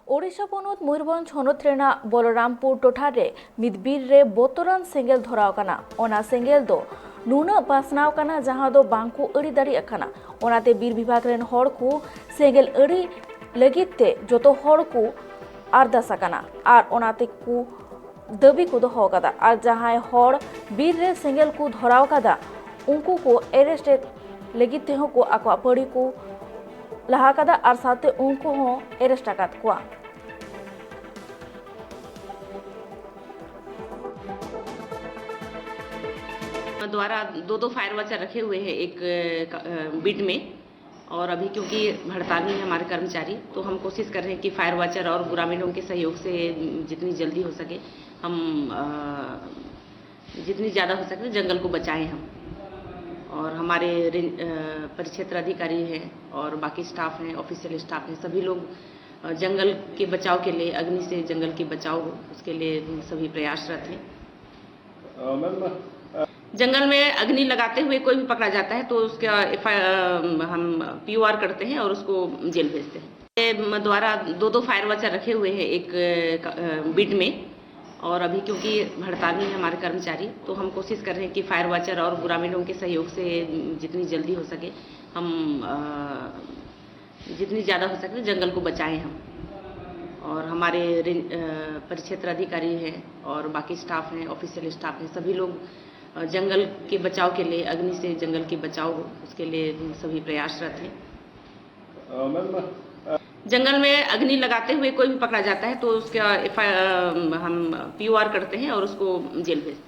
ओडिशा पनत मयूरभंज हनत रेना बलरामपुर टोठा रे मिद बीर रे बोतरान सेंगेल धराव काना। ओना सेंगेल दो नुना पासनाव काना जहां दो बांकु अड़ी दाड़ी अखाना। ओनाते बीर विभाग रेन हड़ को सेंगेल अड़ी लगित ते जोतो हड़ को आरदास अकाना आर ओनाते को दाबी को दोहो कादा आर जहां हड़ बीर रे सेंगेल को धराव कादा उनको को एरेस्ट लगित ते को आको पड़ी को लहा कादा आर साथे उनको हो एरेस्ट आकात कोआ। द्वारा दो फायर वाचर रखे हुए हैं एक बिट में, और अभी क्योंकि हड़ताल में है हमारे कर्मचारी, तो हम कोशिश कर रहे हैं कि फायर वाचर और ग्रामीणों के सहयोग से जितनी जल्दी हो सके हम जितनी ज़्यादा हो सके जंगल को बचाएं हम। और हमारे परिक्षेत्र अधिकारी हैं और बाकी स्टाफ हैं, ऑफिशियल स्टाफ हैं, सभी लोग जंगल के बचाव के लिए, अग्नि से जंगल की बचाव हो उसके लिए सभी प्रयासरत हैं। जंगल में अग्नि लगाते हुए कोई भी पकड़ा जाता है तो उसका हम POR करते हैं और उसको जेल भेजते हैं। द्वारा दो फायर वाचर रखे हुए हैं एक बिट में, और अभी क्योंकि हड़ताल में है हमारे कर्मचारी, तो हम कोशिश कर रहे हैं कि फायर वाचर और ग्रामीणों के सहयोग से जितनी जल्दी हो सके हम जितनी ज़्यादा हो सके जंगल को बचाएं हम। और हमारे परिक्षेत्र अधिकारी हैं और बाकी स्टाफ हैं, ऑफिशियल स्टाफ हैं, सभी लोग जंगल के बचाव के लिए, अग्नि से जंगल की बचाव हो उसके लिए सभी प्रयासरत हैं। जंगल में अग्नि लगाते हुए कोई भी पकड़ा जाता है तो उसका हम POR करते हैं और उसको जेल भेजते हैं।